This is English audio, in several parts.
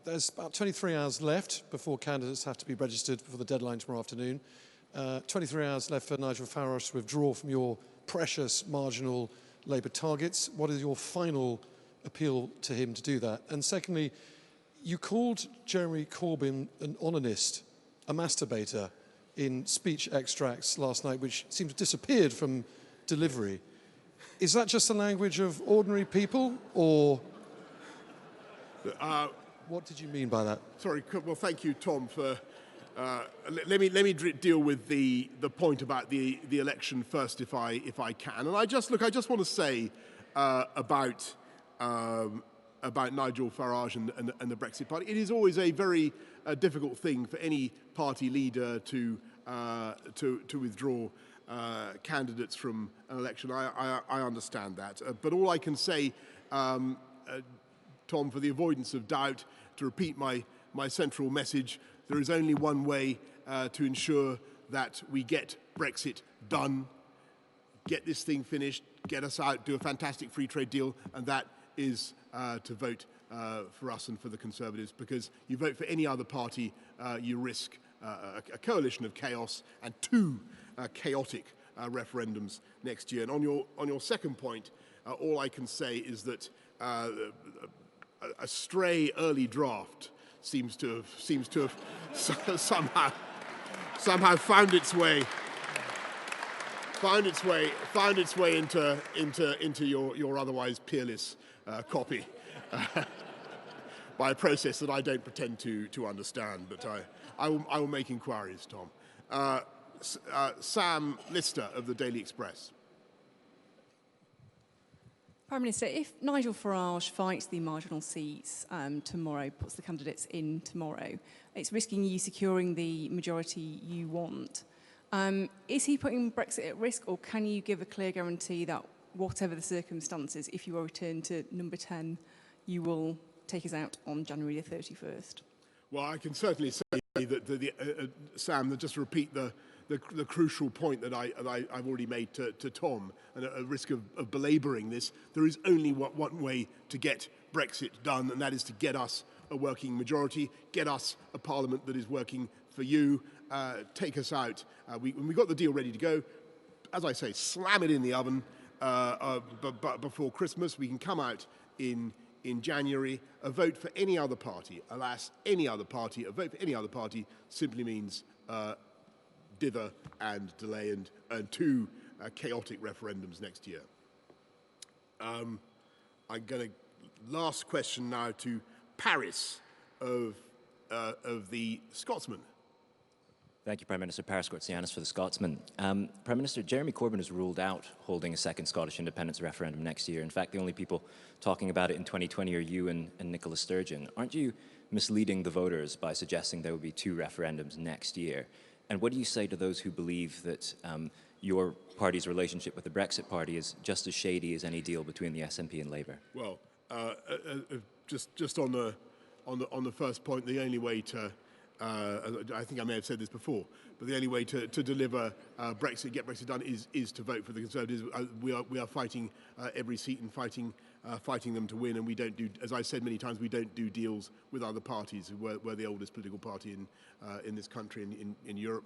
there's about 23 hours left before candidates have to be registered for the deadline tomorrow afternoon. 23 hours left for Nigel Farage to withdraw from your precious marginal Labour targets. What is your final appeal to him to do that? And secondly, you called Jeremy Corbyn an onanist, a masturbator, in speech extracts last night, which seemed to have disappeared from delivery. Is that just the language of ordinary people, or what did you mean by that? Sorry, well, thank you, Tom, for... let me deal with the point about the election first, if I can. And I just want to say about Nigel Farage and the Brexit Party. It is always a very difficult thing for any party leader to withdraw candidates from an election. I understand that, but all I can say, Tom, for the avoidance of doubt, to repeat my central message. There is only one way to ensure that we get Brexit done, get this thing finished, get us out, do a fantastic free trade deal, and that is to vote for us and for the Conservatives, because you vote for any other party, you risk a coalition of chaos and two chaotic referendums next year. And on your second point, all I can say is that a stray early draft seems to have somehow found its way into your otherwise peerless copy by a process that I don't pretend to understand, but I will make inquiries, Tom. Sam Lister of the Daily Express. Prime Minister, if Nigel Farage fights the marginal seats tomorrow, puts the candidates in tomorrow, it's risking you securing the majority you want. Is he putting Brexit at risk, or can you give a clear guarantee that whatever the circumstances, if you are returned to number 10, you will take us out on January the 31st? Well, I can certainly say that, Sam, that just to repeat the crucial point that I've already made to Tom, and at risk of belabouring this, there is only one way to get Brexit done, and that is to get us a working majority, get us a parliament that is working for you, take us out. When we got the deal ready to go, as I say, slam it in the oven but before Christmas. We can come out in January. A vote for any other party, alas, any other party, a vote for any other party simply means dither and delay and two chaotic referendums next year. I'm going to last question now to Paris of the Scotsman. Thank you, Prime Minister. Paris Scotsianis for the Scotsman. Prime Minister, Jeremy Corbyn has ruled out holding a second Scottish independence referendum next year. In fact, the only people talking about it in 2020 are you and Nicola Sturgeon. Aren't you misleading the voters by suggesting there will be two referendums next year? And what do you say to those who believe that your party's relationship with the Brexit Party is just as shady as any deal between the SNP and Labour? Well, just on the first point, the only way to I think I may have said this before, but the only way to deliver Brexit, get Brexit done, is to vote for the Conservatives. We are fighting every seat and fighting them to win, and we don't do, as I've said many times, we don't do deals with other parties. We're the oldest political party in this country and in Europe.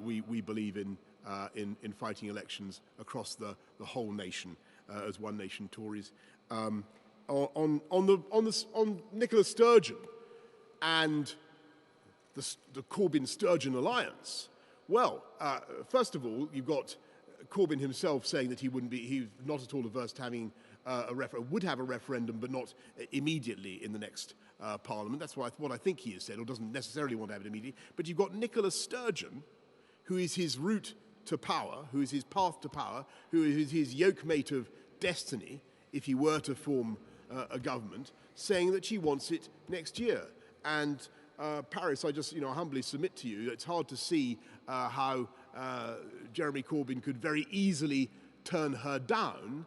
We believe in fighting elections across the whole nation as one nation Tories. On Nicola Sturgeon and the Corbyn-Sturgeon alliance. Well, first of all, you've got Corbyn himself saying that he's not at all averse to having would have a referendum, but not immediately in the next Parliament. That's what I think he has said, or doesn't necessarily want to have it immediately. But you've got Nicola Sturgeon, who is his route to power, who is his path to power, who is his yoke-mate of destiny, if he were to form a government, saying that she wants it next year. And Paris, I just humbly submit to you, it's hard to see how Jeremy Corbyn could very easily turn her down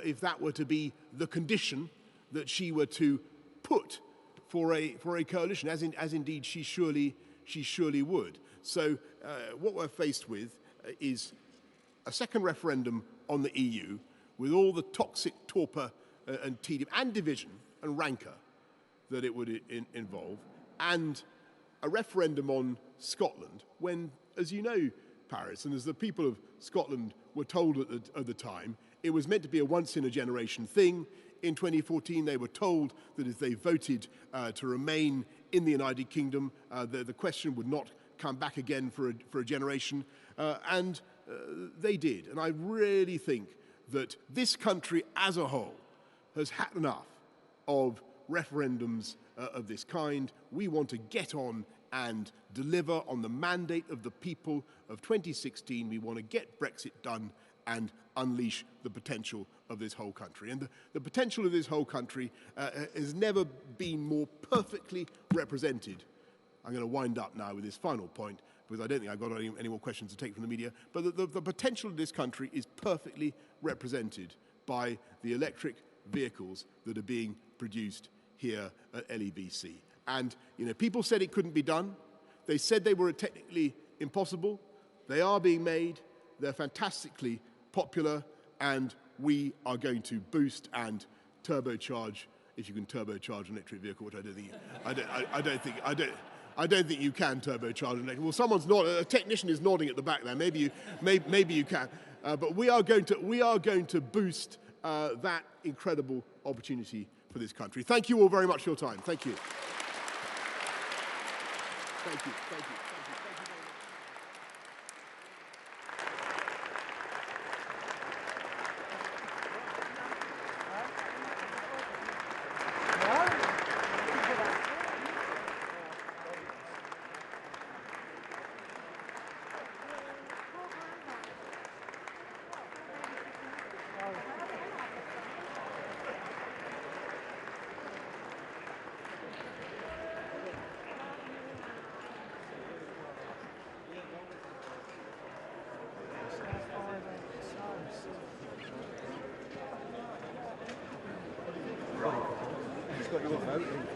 if that were to be the condition that she were to put for a coalition, as indeed she surely would. So what we're faced with is a second referendum on the EU with all the toxic torpor and tedium and division and rancour that it would involve, and a referendum on Scotland, when, as you know, Paris, and as the people of Scotland were told at the time, it was meant to be a once-in-a-generation thing. In 2014, they were told that if they voted to remain in the United Kingdom, the question would not come back again for a generation, and they did. And I really think that this country as a whole has had enough of referendums of this kind. We want to get on and deliver on the mandate of the people of 2016. We want to get Brexit done and unleash the potential of this whole country. And the potential of this whole country has never been more perfectly represented. I'm going to wind up now with this final point, because I don't think I've got any more questions to take from the media. But the potential of this country is perfectly represented by the electric vehicles that are being produced here at LEVC. And people said it couldn't be done. They said they were technically impossible. They are being made. They're fantastically popular, and we are going to boost and turbocharge, if you can turbocharge an electric vehicle, which I don't think you can turbocharge an electric. Well, someone's not. A technician is nodding at the back there. Maybe you can. But we are going to boost that incredible opportunity for this country. Thank you all very much for your time. Thank you. Thank you. Thank you. Got your vote in.